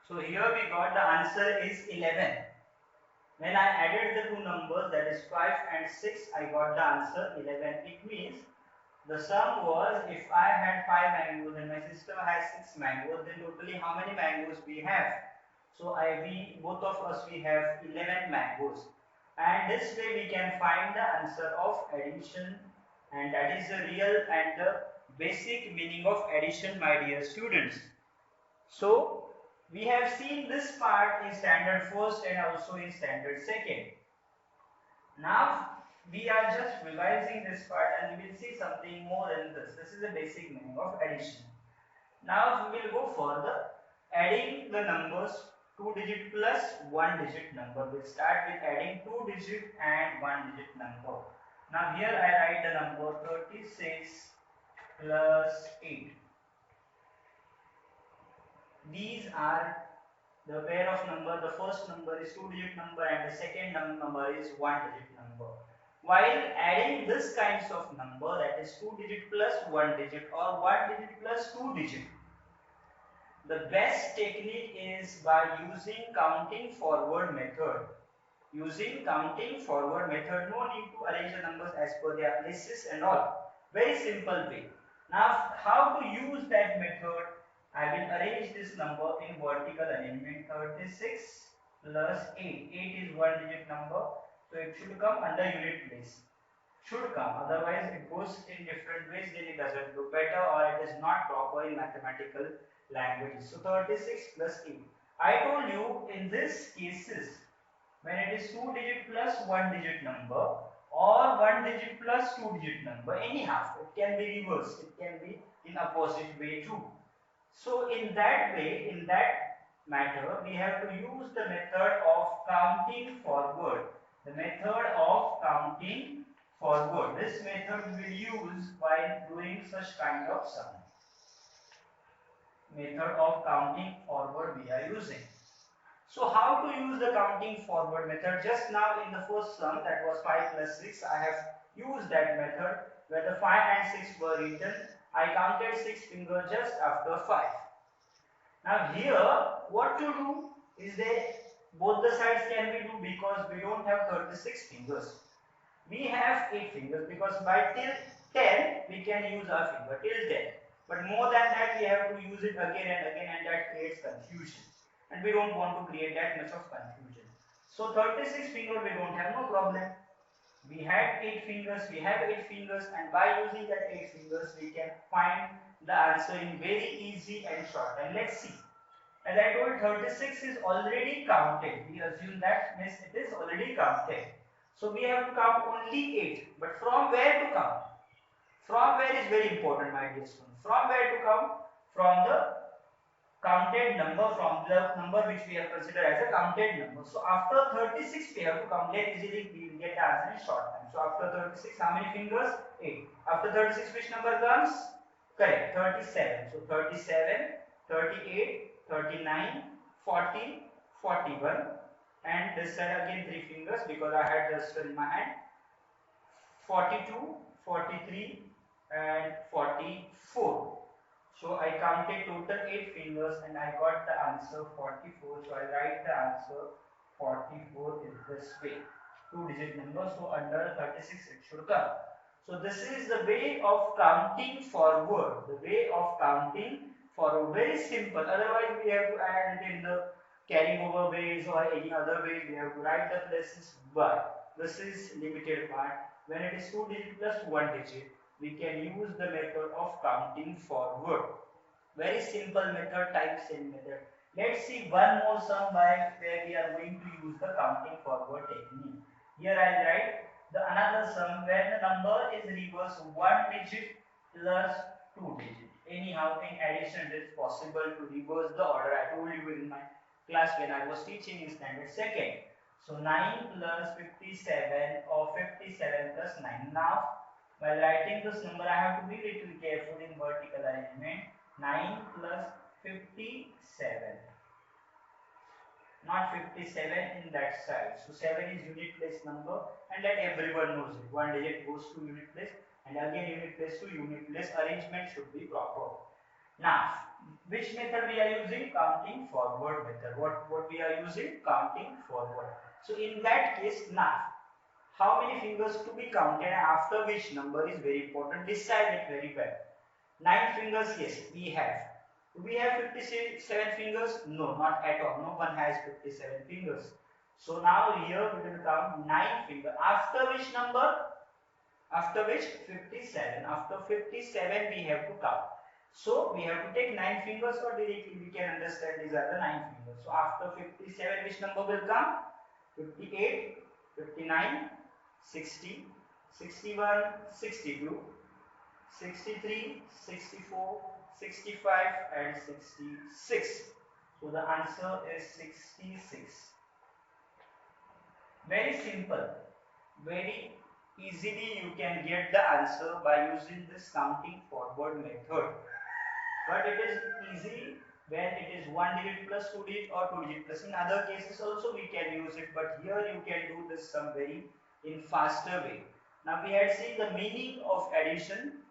So here we got the answer is 11. When I added the two numbers, that is 5 and 6, I got the answer 11. It means the sum was, if I had 5 mangoes and my sister has 6 mangoes, then totally how many mangoes we have? So both of us, we have 11 mangoes. And this way we can find the answer of addition, and that is the real and the basic meaning of addition, my dear students. So we have seen this part in standard first and also in standard second. Now we are just revising this part and we will see something more in this. This is the basic meaning of addition. Now we will go further, adding the numbers 2 digit plus 1 digit number. We'll start with adding 2 digit and 1 digit number. Now here I write the number 36 plus 8. These are the pair of number. The first number is 2 digit number and the second number is 1 digit number. While adding this kinds of number, that is 2 digit plus 1 digit or 1 digit plus 2 digit, the best technique is by using counting forward method. Using counting forward method, no need to arrange the numbers as per their places and all. Very simple way. Now how to use that method? I will arrange this number in vertical arrangement. 36 plus 8. 8 is 1 digit number, so it should come under unit place. Should come, otherwise it goes in different ways, then it doesn't look better or it is not proper in mathematical language. So 36 plus 8. I told you in this cases, when it is 2 digit plus 1 digit number or 1 digit plus 2 digit number, anyhow, it can be reversed, it can be in opposite way too. So in that way, in that matter, we have to use the method of counting forward. The method of counting forward. This method we will use while doing such kind of sum. Method of counting forward we are using. So how to use the counting forward method? Just now in the first sum, that was 5 plus 6, I have used that method where the 5 and 6 were written. I counted 6 fingers just after 5. Now here what to do is that both the sides can be do, because we don't have 36 fingers. We have 8 fingers, because by till 10 we can use our finger till 10. But more than that we have to use it again and again, and that creates confusion. And we don't want to create that much of confusion. So 36 fingers we don't have, no problem. We had 8 fingers, we have 8 fingers, and by using that 8 fingers we can find the answer in very easy and short. And let's see. As I told, 36 is already counted. We assume that means it is already counted. So we have to count only 8. But from where to count? From where is very important, my dear students. From where to count? From the counted number, from the number which we have considered as a counted number. So after 36 we have to count. Let easily we will get the answer in short time. So after 36, how many fingers? 8. After 36 which number comes? Correct, 37. So 37, 38, 39, 40, 41, and this side again 3 fingers because I had just in my hand. 42, 43 and 44. So I counted total 8 fingers and I got the answer 44. So I write the answer 44 in this way. 2 digit number, so under 36 it should come. So this is the way of counting forward. The way of counting forward. Very simple. Otherwise we have to add it in the carrying over ways or any other way. We have to write the places, but this is limited part. When it is 2 digit plus 1 digit, we can use the method of counting forward. Very simple method, type same method. Let's see one more sum by where we are going to use the counting forward technique. Here I write the another sum where the number is reversed 1 digit plus 2 digit. Anyhow, in addition, it is possible to reverse the order. I told you in my class when I was teaching in standard second. So 9 plus 57 or 57 plus 9. Now, while writing this number, I have to be little careful in vertical arrangement. 9 plus 57. Not 57 in that side. So 7 is unit place number, and that everyone knows it. 1 digit goes to unit place, and again unit place to unit place. Arrangement should be proper. Now, Which method we are using? Counting forward method. What we are using? Counting forward. So in that case, now how many fingers to be counted and after which number is very important. Decide it very well. 9 fingers, yes, we have. Do we have 57 fingers? No, not at all. No one has 57 fingers. So now here we will count 9 fingers. After which number? After which 57. After 57 we have to count. So we have to take 9 fingers or directly we can understand these are the 9 fingers. So after 57 which number will come? 58, 59, 60, 61, 62, 63, 64, 65 and 66. So the answer is 66. Very simple. Very easily you can get the answer by using this counting forward method. But it is easy when it is 1 digit plus 2 digit or 2 digit plus. In other cases also we can use it, but here you can do this some very in faster way. Now we had seen the meaning of addition.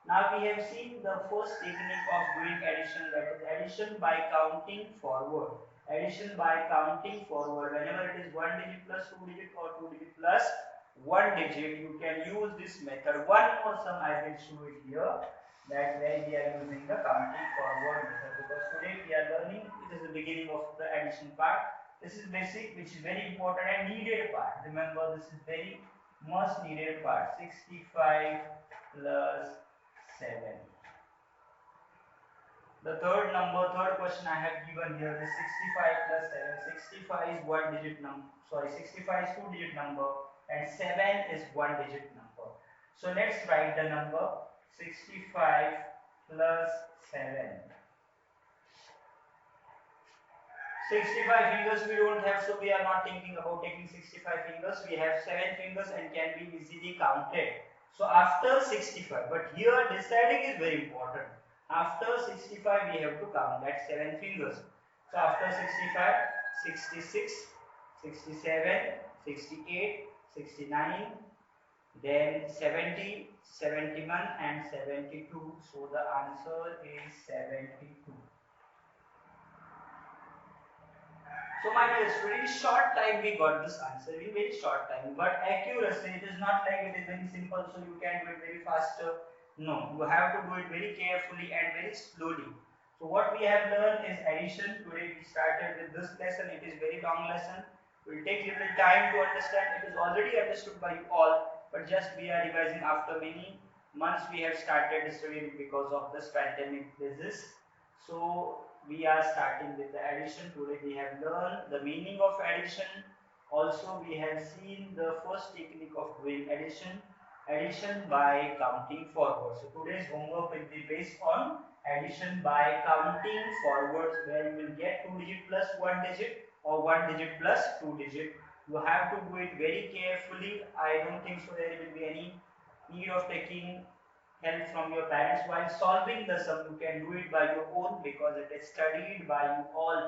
Now we have seen the first technique of doing addition, that is addition by counting forward. Addition by counting forward. Whenever it is 1 digit plus 2 digit or 2 digit plus 1 digit, you can use this method. One more sum I will show it here. That where we are using the counting forward method, because today we are learning, it is the beginning of the addition part. This is basic, which is very important and needed part. Remember, this is very most needed part. 65 plus 7. The third question I have given here is 65 plus 7. 65 is one digit number. Sorry, 65 is two digit number and 7 is one digit number. So let's write the number 65 plus 7. 65 fingers we don't have, so we are not thinking about taking 65 fingers. We have 7 fingers and can be easily counted. So after 65, but here deciding is very important. After 65 we have to count that 7 fingers. So after 65, 66, 67, 68, 69, then 70, 71 and 72. So the answer is 72. So my dear students, short time we got this answer in very short time. But accuracy, it is not like it is very simple, so you can do it very faster. No, you have to do it very carefully and very slowly. So what we have learned is addition. Today we started with this lesson. It is very long lesson. It will take little time to understand. It is already understood by you all, but just we are revising after many months. We have started studying because of this pandemic disease. So we are starting with the addition. Today we have learned the meaning of addition. Also we have seen the first technique of doing addition. Addition by counting forward. So today's homework will be based on addition by counting forwards, where you will get 2 digit plus 1 digit or 1 digit plus 2 digit. You have to do it very carefully. I don't think so there will be any need of taking help from your parents while solving the sum. You can do it by your own because it is studied by you all.